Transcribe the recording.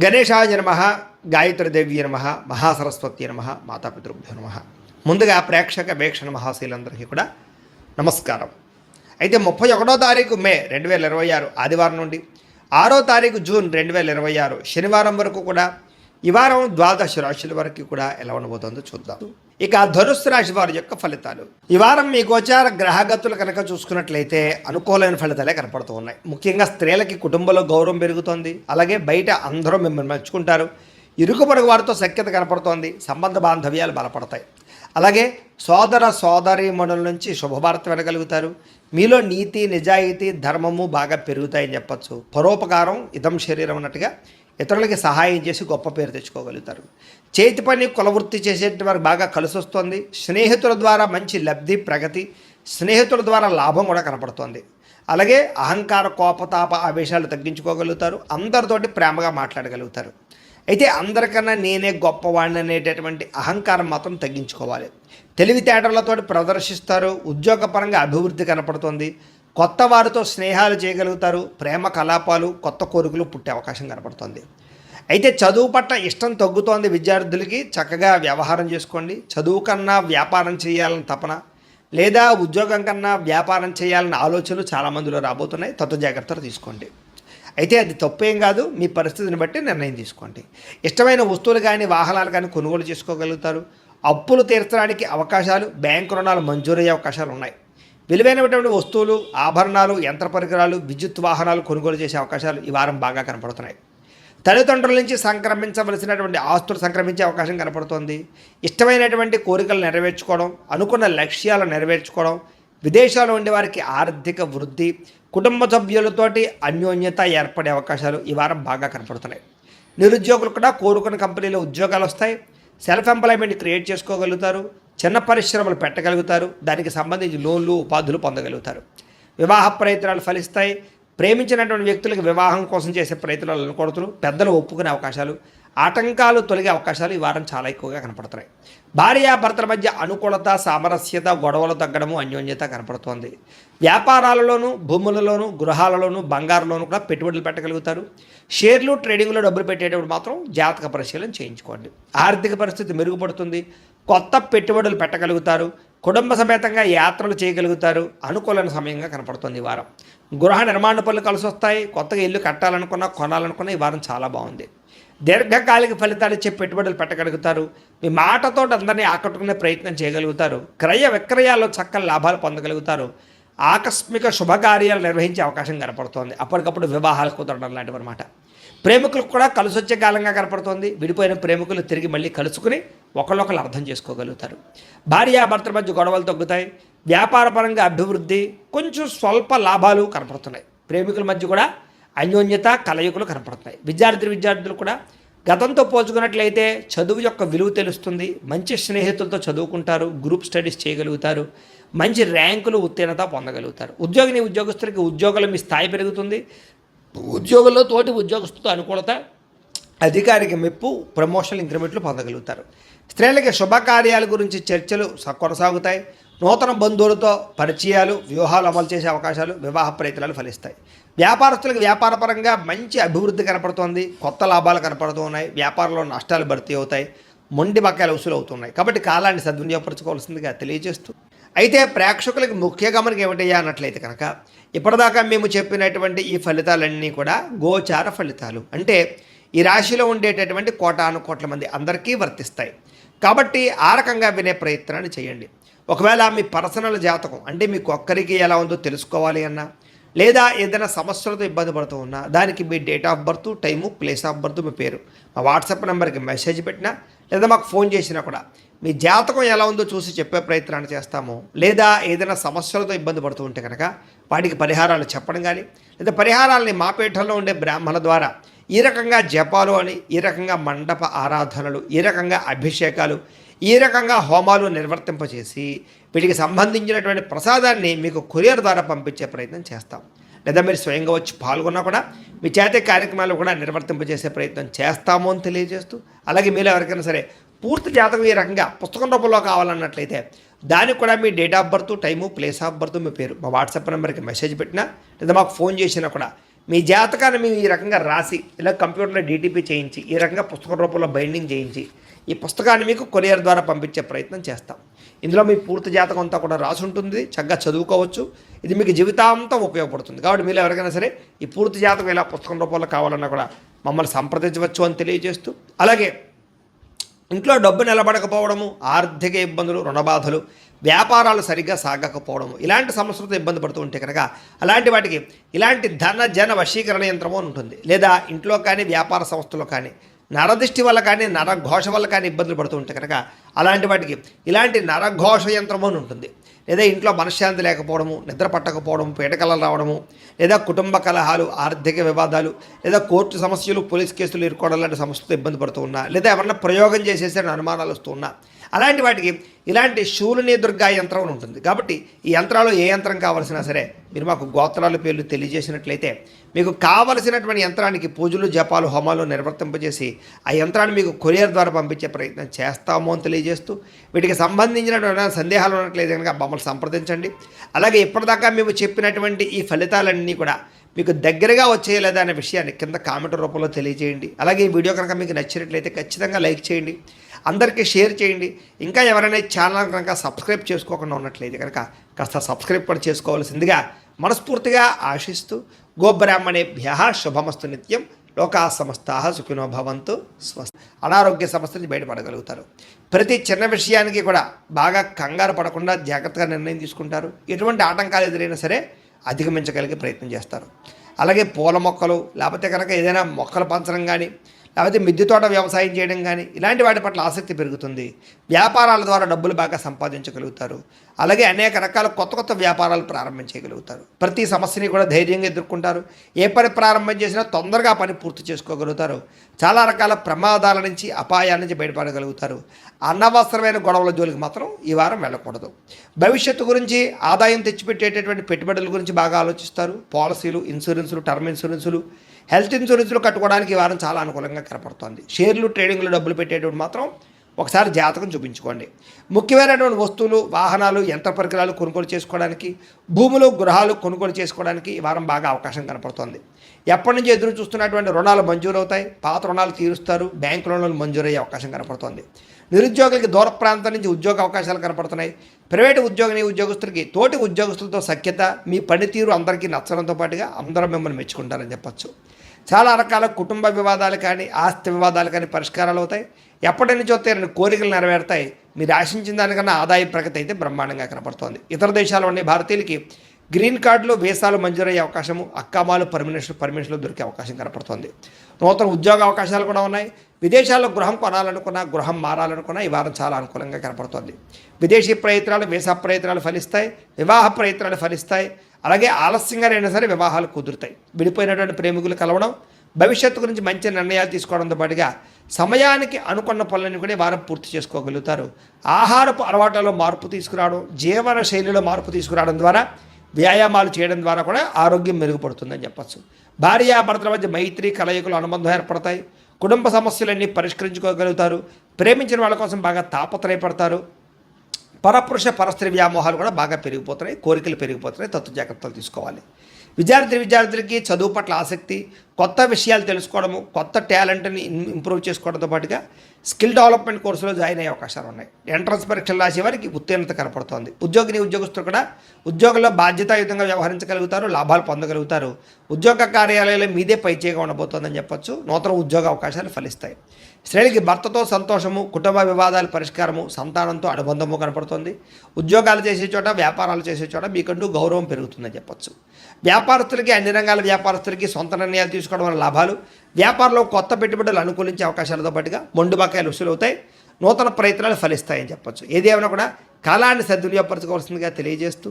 గణేశాయ నమః, గాయత్రీదేవి నమః, మహాసరస్వతి నమః, మాతాపితృభ్యో నమః. ముందుగా ప్రేక్షక వీక్షణ మహాశీలందరికీ కూడా నమస్కారం. అయితే 31వ తారీఖు మే 2026 ఆదివారం నుండి 6వ తారీఖు జూన్ 2026 శనివారం వరకు కూడా ఈ వారం ద్వాదశ రాశుల వరకు కూడా ఎలా ఉండబోతుందో చూద్దాం. ఇక ధనుస్సు రాశి వారి యొక్క ఫలితాలు. ఈ వారం మీ గోచార గ్రహగతులు కనుక చూసుకున్నట్లయితే అనుకూలమైన ఫలితాలే కనపడుతూ ఉన్నాయి. ముఖ్యంగా స్త్రీలకి కుటుంబంలో గౌరవం పెరుగుతోంది. అలాగే బయట అందరూ మిమ్మల్ని మెచ్చుకుంటారు. ఇరుకు పొరుగు వారితో సఖ్యత కనపడుతోంది. సంబంధ బాంధవ్యాలు బలపడతాయి. అలాగే సోదర సోదరీమణుల నుంచి శుభవార్త వినగలుగుతారు. మీలో నీతి నిజాయితీ ధర్మము బాగా పెరుగుతాయని చెప్పచ్చు. పరోపకారం ఇదం శరీరం అన్నట్టుగా ఇతరులకి సహాయం చేసి గొప్ప పేరు తెచ్చుకోగలుగుతారు. చేతి పని కులవృత్తి చేసేటి వారికి బాగా కలిసి వస్తుంది. స్నేహితుల ద్వారా మంచి లబ్ధి ప్రగతి, స్నేహితుల ద్వారా లాభం కూడా కనపడుతోంది. అలాగే అహంకార కోపతాప ఆవేశాలు తగ్గించుకోగలుగుతారు. అందరితోటి ప్రేమగా మాట్లాడగలుగుతారు. అయితే అందరికన్నా నేనే గొప్పవాడిని అనేటటువంటి అహంకారం మాత్రం తగ్గించుకోవాలి. తెలివితేటలతో ప్రదర్శిస్తారు. ఉద్యోగపరంగా అభివృద్ధి కనపడుతుంది. కొత్త వారితో స్నేహాలు చేయగలుగుతారు. ప్రేమ కలాపాలు కొత్త కోరికలు పుట్టే అవకాశం కనపడుతుంది. అయితే చదువు పట్ల ఇష్టం తగ్గుతోంది. విద్యార్థులకి చక్కగా వ్యవహారం చేసుకోండి. చదువు కన్నా వ్యాపారం చేయాలని తపన లేదా ఉద్యోగం కన్నా వ్యాపారం చేయాలన్న ఆలోచనలు చాలామందిలో రాబోతున్నాయి. తత్వ జాగ్రత్తలు తీసుకోండి. అయితే అది తప్పేం కాదు. మీ పరిస్థితిని బట్టి నిర్ణయం తీసుకోండి. ఇష్టమైన వస్తువులు కానీ వాహనాలు కానీ కొనుగోలు చేసుకోగలుగుతారు. అప్పులు తీర్చడానికి అవకాశాలు, బ్యాంకు రుణాలు మంజూరయ్యే అవకాశాలు ఉన్నాయి. విలువైనటువంటి వస్తువులు, ఆభరణాలు, యంత్ర పరికరాలు, విద్యుత్ వాహనాలు కొనుగోలు చేసే అవకాశాలు ఈ వారం బాగా కనపడుతున్నాయి. తల్లిదండ్రుల నుంచి సంక్రమించవలసినటువంటి ఆస్తులు సంక్రమించే అవకాశం కనపడుతోంది. ఇష్టమైనటువంటి కోరికలు నెరవేర్చుకోవడం, అనుకున్న లక్ష్యాలు నెరవేర్చుకోవడం, విదేశాల్లో ఉండే వారికి ఆర్థిక వృద్ధి, కుటుంబ సభ్యులతోటి అన్యోన్యత ఏర్పడే అవకాశాలు ఈ వారం బాగా కనపడుతున్నాయి. నిరుద్యోగులు కూడా కోరుకున్న కంపెనీలో ఉద్యోగాలు వస్తాయి. సెల్ఫ్ ఎంప్లాయ్మెంట్ క్రియేట్ చేసుకోగలుగుతారు. చిన్న పరిశ్రమలు పెట్టగలుగుతారు. దానికి సంబంధించి లోన్లు ఉపాధులు పొందగలుగుతారు. వివాహ ప్రయత్నాలు ఫలిస్తాయి. ప్రేమించినటువంటి వ్యక్తులకు వివాహం కోసం చేసే ప్రయత్నాలు అనుకూడతారు. పెద్దలు ఒప్పుకునే అవకాశాలు, ఆటంకాలు తొలగే అవకాశాలు ఈ వారం చాలా ఎక్కువగా కనపడుతున్నాయి. భార్యాభర్తల మధ్య అనుకూలత, సామరస్యత, గొడవలు తగ్గడము, అన్యోన్యత కనపడుతోంది. వ్యాపారాలలోనూ, భూములలోనూ, గృహాలలోనూ, బంగారులోనూ కూడా పెట్టుబడులు పెట్టగలుగుతారు. షేర్లు, ట్రేడింగ్లో డబ్బులు పెట్టేటప్పుడు మాత్రం జాతక పరిశీలన చేయించుకోండి. ఆర్థిక పరిస్థితి మెరుగుపడుతుంది. కొత్త పెట్టుబడులు పెట్టగలుగుతారు. కుటుంబ సమేతంగా యాత్రలు చేయగలుగుతారు. అనుకూలమైన సమయంగా కనపడుతుంది ఈ వారం. గృహ నిర్మాణ పనులు కలిసి వస్తాయి. కొత్తగా ఇల్లు కట్టాలనుకున్నా, కొనాలనుకున్నా ఈ వారం చాలా బాగుంది. దీర్ఘకాలిక ఫలితాలు ఇచ్చే పెట్టుబడులు పెట్టగలుగుతారు. మీ మాటతో అందరినీ ఆకట్టుకునే ప్రయత్నం చేయగలుగుతారు. క్రయ విక్రయాల్లో చక్కని లాభాలు పొందగలుగుతారు. ఆకస్మిక శుభకార్యాలు నిర్వహించే అవకాశం కనపడుతోంది. అప్పటికప్పుడు వివాహాలు కుదరడం లాంటివి అనమాట. ప్రేమికులకు కూడా కలిసి వచ్చే కాలంగా కనపడుతోంది. విడిపోయిన ప్రేమికులు తిరిగి మళ్ళీ కలుసుకుని ఒకళ్ళొకళ్ళు అర్థం చేసుకోగలుగుతారు. భార్యాభర్తల మధ్య గొడవలు తగ్గుతాయి. వ్యాపారపరంగా అభివృద్ధి, కొంచెం స్వల్ప లాభాలు కనపడుతున్నాయి. ప్రేమికుల మధ్య కూడా అన్యోన్యత కలయికలు కనపడుతున్నాయి. విద్యార్థులు కూడా గతంతో పోల్చుకున్నట్లయితే చదువు యొక్క విలువ తెలుస్తుంది. మంచి స్నేహితులతో చదువుకుంటారు. గ్రూప్ స్టడీస్ చేయగలుగుతారు. మంచి ర్యాంకులు, ఉత్తీర్ణత పొందగలుగుతారు. ఉద్యోగస్తులకి ఉద్యోగాలు మీ స్థాయి పెరుగుతుంది. ఉద్యోగుల్లో తోటి ఉద్యోగస్తులతో అనుకూలత, అధికారికి మెప్పు, ప్రమోషన్ ఇంక్రిమెంట్లు పొందగలుగుతారు. స్త్రీలకి శుభకార్యాల గురించి చర్చలు కొనసాగుతాయి. నూతన బంధువులతో పరిచయాలు, వ్యూహాలు అమలు చేసే అవకాశాలు, వివాహ ప్రయత్నాలు ఫలిస్తాయి. వ్యాపారస్తులకు వ్యాపారపరంగా మంచి అభివృద్ధి కనపడుతోంది. కొత్త లాభాలు కనపడుతున్నాయి. వ్యాపారంలో నష్టాలు భర్తీ అవుతాయి. మొండి బకాయిలు వసూలు అవుతున్నాయి. కాబట్టి కాలాన్ని సద్వినియోగపరచుకోవాల్సిందిగా తెలియజేస్తూ, అయితే ప్రేక్షకులకు ముఖ్య గమనిక ఏమిటయ్యా అన్నట్లయితే కనుక ఇప్పటిదాకా మేము చెప్పినటువంటి ఈ ఫలితాలన్నీ కూడా గోచార ఫలితాలు. అంటే ఈ రాశిలో ఉండేటటువంటి కోటాను కోట్ల మంది అందరికీ వర్తిస్తాయి. కాబట్టి ఆ రకంగా వినే ప్రయత్నాన్ని చేయండి. ఒకవేళ మీ పర్సనల్ జాతకం అంటే మీకు ఒక్కరికి ఎలా ఉందో తెలుసుకోవాలి అన్నా, లేదా ఏదైనా సమస్యలతో ఇబ్బంది పడుతూ ఉన్నా, దానికి మీ date of birth, time, place of birth, మీ పేరు మా వాట్సాప్ నెంబర్కి మెసేజ్ పెట్టినా, లేదా మాకు ఫోన్ చేసినా కూడా మీ జాతకం ఎలా ఉందో చూసి చెప్పే ప్రయత్నాన్ని చేస్తాము. లేదా ఏదైనా సమస్యలతో ఇబ్బంది పడుతూ ఉంటే కనుక వాటికి పరిహారాలు చెప్పడం కానీ, లేదా పరిహారాలని మా పీఠంలో ఉండే బ్రాహ్మణుల ద్వారా ఈ రకంగా జపాలు అని, ఈ రకంగా మండప ఆరాధనలు, ఈ రకంగా అభిషేకాలు, ఈ రకంగా హోమాలు నిర్వర్తింపచేసి వీటికి సంబంధించినటువంటి ప్రసాదాన్ని మీకు కొరియర్ ద్వారా పంపించే ప్రయత్నం చేస్తాం. లేదా మీరు స్వయంగా వచ్చి పాల్గొన్నా కూడా మీ చేతే కార్యక్రమాలు కూడా నిర్వర్తింపజేసే ప్రయత్నం చేస్తాము అని తెలియజేస్తూ, అలాగే మీరు ఎవరికైనా సరే పూర్తి జాతకం ఈ రకంగా పుస్తకం రూపంలో కావాలన్నట్లయితే దానికి కూడా మీ date of birth, time, place of birth, మీ పేరు మా వాట్సాప్ నెంబర్కి మెసేజ్ పెట్టినా, లేదా మాకు ఫోన్ చేసినా కూడా మీ జాతకాన్ని మేము ఈ రకంగా రాసి ఇలా కంప్యూటర్లో డీటీపీ చేయించి ఈ రకంగా పుస్తక రూపంలో బైండింగ్ చేయించి ఈ పుస్తకాన్ని మీకు కొరియర్ ద్వారా పంపించే ప్రయత్నం చేస్తాం. ఇందులో మీ పూర్తి జాతకం అంతా కూడా రాసి ఉంటుంది, చక్కగా చదువుకోవచ్చు. ఇది మీకు జీవితాంతం ఉపయోగపడుతుంది. కాబట్టి మీరు ఎవరికైనా సరే ఈ పూర్తి జాతకం ఇలా పుస్తకం రూపంలో కావాలన్నా కూడా మమ్మల్ని సంప్రదించవచ్చు అని తెలియజేస్తూ, అలాగే ఇంట్లో డబ్బు నిలబడకపోవడము, ఆర్థిక ఇబ్బందులు, రుణబాధలు, వ్యాపారాలు సరిగ్గా సాగకపోవడము, ఇలాంటి సమస్యలతో ఇబ్బంది పడుతూ ఉంటే కనుక అలాంటి వాటికి ఇలాంటి ధన జన వశీకరణ యంత్రము అని ఉంటుంది. లేదా ఇంట్లో కానీ వ్యాపార సంస్థలో కానీ నరదృష్టి వల్ల కానీ నరఘోష వల్ల కానీ ఇబ్బందులు పడుతూ ఉంటే కనుక అలాంటి వాటికి ఇలాంటి నరఘోష యంత్రము అని ఉంటుంది. లేదా ఇంట్లో మనశ్శాంతి లేకపోవడము, నిద్ర పట్టకపోవడము, పీడకలలు రావడము, లేదా కుటుంబ కలహాలు, ఆర్థిక వివాదాలు, లేదా కోర్టు సమస్యలు, పోలీస్ కేసులు ఇరుకోవడం లాంటి సమస్యలతో ఇబ్బంది పడుతూ ఉన్నా, లేదా ఎవరన్నా ప్రయోగం చేసేసే అనుమానాలు వస్తూ ఉన్నా, అలాంటి వాటికి ఇలాంటి శూలిని దుర్గా యంత్రం అని ఉంటుంది. కాబట్టి ఈ యంత్రాలు ఏ యంత్రం కావాల్సినా సరే మీరు మాకు గోత్రాల పేర్లు తెలియజేసినట్లయితే మీకు కావలసినటువంటి యంత్రానికి పూజలు, జపాలు, హోమాలు నిర్వర్తింపజేసి ఆ యంత్రాన్ని మీకు కొరియర్ ద్వారా పంపించే ప్రయత్నం చేస్తాము అని తెలియజేస్తూ, వీటికి సంబంధించినటువంటి సందేహాలు ఉన్నట్లయితే కనుక మమ్మల్ని సంప్రదించండి. అలాగే ఇప్పటిదాకా మేము చెప్పినటువంటి ఈ ఫలితాలన్నీ కూడా మీకు దగ్గరగా వచ్చేయలేదా అనే విషయాన్ని కింద కామెంట్ రూపంలో తెలియజేయండి. అలాగే ఈ వీడియో కనుక మీకు నచ్చినట్లయితే ఖచ్చితంగా లైక్ చేయండి, అందరికీ షేర్ చేయండి. ఇంకా ఎవరైనా ఛానల్ కనుక సబ్స్క్రైబ్ చేసుకోకుండా ఉన్నట్లయితే కనుక కాస్త సబ్స్క్రైబ్ కూడా చేసుకోవాల్సిందిగా మనస్ఫూర్తిగా ఆశిస్తూ, గోబ్రాహ్మణేభ్యః శుభమస్తు నిత్యం, లోకా సమస్తాః సుఖినో భవంతు, స్వస్తి. అనారోగ్య సమస్య నుంచి బయటపడగలుగుతారు. ప్రతి చిన్న విషయానికి కూడా బాగా కంగారు పడకుండా జాగ్రత్తగా నిర్ణయం తీసుకుంటారు. ఎటువంటి ఆటంకాలు ఎదురైనా సరే అధిగమించగలిగే ప్రయత్నం చేస్తారు. అలాగే పూల మొక్కలు, లేకపోతే కనుక ఏదైనా మొక్కలు పెంచడం కానీ, లేకపోతే మిద్దె తోట వ్యవసాయం చేయడం కానీ ఇలాంటి వాటి పట్ల ఆసక్తి పెరుగుతుంది. వ్యాపారాల ద్వారా డబ్బులు బాగా సంపాదించగలుగుతారు. అలాగే అనేక రకాల కొత్త కొత్త వ్యాపారాలు ప్రారంభించగలుగుతారు. ప్రతి సమస్యని కూడా ధైర్యంగా ఎదుర్కొంటారు. ఏ పని ప్రారంభం చేసినా తొందరగా పని పూర్తి చేసుకోగలుగుతారు. చాలా రకాల ప్రమాదాల నుంచి, అపాయాల నుంచి బయటపడగలుగుతారు. అనవసరమైన గొడవల జోలికి మాత్రం ఈ వారం వెళ్ళకూడదు. భవిష్యత్తు గురించి, ఆదాయం తెచ్చిపెట్టేటటువంటి పెట్టుబడుల గురించి బాగా ఆలోచిస్తారు. పాలసీలు, ఇన్సూరెన్సులు, టర్మ్ ఇన్సూరెన్సులు, హెల్త్ ఇన్సూరెన్సులు కట్టుకోవడానికి ఈ వారం చాలా అనుకూలంగా కనపడుతుంది. షేర్లు, ట్రేడింగ్లో డబ్బులు పెట్టేటువంటి మాత్రం ఒకసారి జాతకం చూపించుకోండి. ముఖ్యమైనటువంటి వస్తువులు, వాహనాలు, యంత్ర పరికరాలు కొనుగోలు చేసుకోవడానికి, భూములు, గృహాలు కొనుగోలు చేసుకోవడానికి ఈ వారం బాగా అవకాశం కనపడుతోంది. ఎప్పటి నుంచి ఎదురు చూస్తున్నటువంటి రుణాలు మంజూరు అవుతాయి. పాత రుణాలు తీరుస్తారు. బ్యాంకు రుణాలు మంజూరయ్యే అవకాశం కనపడుతోంది. నిరుద్యోగులకి దూర ప్రాంతం నుంచి ఉద్యోగ అవకాశాలు కనపడుతున్నాయి. ప్రైవేటు ఉద్యోగస్తులకి తోటి ఉద్యోగస్తులతో సఖ్యత, మీ పనితీరు అందరికీ నచ్చడంతో పాటుగా అందరూ మిమ్మల్ని మెచ్చుకుంటారని చెప్పచ్చు. చాలా రకాల కుటుంబ వివాదాలు కానీ, ఆస్తి వివాదాలు కానీ పరిష్కారాలు అవుతాయి. ఎప్పటి నుంచో తీరని కోరికలు నెరవేరుతాయి. మీరు ఆశించిన దానికన్నా ఆదాయ ప్రగతి అయితే బ్రహ్మాండంగా కనపడుతోంది. ఇతర దేశాల్లో ఉండే భారతీయులకి గ్రీన్ కార్డులు, వీసాలు మంజూరయ్యే అవకాశము, అక్కామాలు, పర్మిషన్లు దొరికే అవకాశం కనపడుతోంది. నూతన ఉద్యోగ అవకాశాలు కూడా ఉన్నాయి. విదేశాల్లో గృహం కొనాలనుకున్నా, గృహం మారాలనుకున్నా ఈ వారం చాలా అనుకూలంగా కనపడుతోంది. విదేశీ ప్రయత్నాలు, వీసా ప్రయత్నాలు ఫలిస్తాయి. వివాహ ప్రయత్నాలు ఫలిస్తాయి. అలాగే ఆలస్యంగా అయినా సరే వివాహాలు కుదురుతాయి. విడిపోయినటువంటి ప్రేమికులు కలవడం, భవిష్యత్తు గురించి మంచి నిర్ణయాలు తీసుకోవడంతో పాటుగా సమయానికి అనుకున్న పనులను కూడా వారం పూర్తి చేసుకోగలుగుతారు. ఆహారపు అలవాట్లలో మార్పు తీసుకురావడం, జీవన శైలిలో మార్పు తీసుకురావడం ద్వారా, వ్యాయామాలు చేయడం ద్వారా కూడా ఆరోగ్యం మెరుగుపడుతుందని చెప్పచ్చు. భార్యాభర్తల మధ్య మైత్రి, కలయికలు, అనుబంధం ఏర్పడతాయి. కుటుంబ సమస్యలన్నీ పరిష్కరించుకోగలుగుతారు. ప్రేమించిన వాళ్ళ కోసం బాగా తాపత్రయపడతారు. పరపురుష పరస్త్రీ వ్యామోహాలు కూడా బాగా పెరిగిపోతున్నాయి. కోరికలు పెరిగిపోతున్నాయి. తత్వ జాగ్రత్తలు తీసుకోవాలి. విద్యార్థులకి చదువు పట్ల ఆసక్తి, కొత్త విషయాలు తెలుసుకోవడము, కొత్త టాలెంట్ని ఇంప్రూవ్ చేసుకోవడంతో పాటుగా స్కిల్ డెవలప్మెంట్ కోర్సులో జాయిన్ అయ్యే అవకాశాలు ఉన్నాయి. ఎంట్రన్స్ పరీక్షలు రాసే వారికి ఉత్తీర్ణత కనపడుతోంది. ఉద్యోగస్తులు కూడా ఉద్యోగంలో బాధ్యతాయుతంగా వ్యవహరించగలుగుతారు. లాభాలు పొందగలుగుతారు. ఉద్యోగ కార్యాలయాలు మీదే పైచేగా ఉండబోతోందని చెప్పొచ్చు. నూతన ఉద్యోగ అవకాశాలు ఫలిస్తాయి. స్త్రీలకి భర్తతో సంతోషము, కుటుంబ వివాదాల పరిష్కారము, సంతానంతో అనుబంధము కనపడుతుంది. ఉద్యోగాలు చేసే చోట, వ్యాపారాలు చేసే చోట మీకంటూ గౌరవం పెరుగుతుందని చెప్పొచ్చు. వ్యాపారస్తులకి, అన్ని రంగాల వ్యాపారస్తులకి సొంత నిర్ణయాలు తీసుకోవడం వల్ల లాభాలు, వ్యాపారంలో కొత్త పెట్టుబడులు అనుకూలించే అవకాశాలతో పాటుగా మొండు బకాయిలు వసూలవుతాయి. నూతన ప్రయత్నాలు ఫలిస్తాయని చెప్పొచ్చు. ఏదేమైనా కూడా కాలాన్ని సద్వినియోగపరచుకోవాల్సిందిగా తెలియజేస్తూ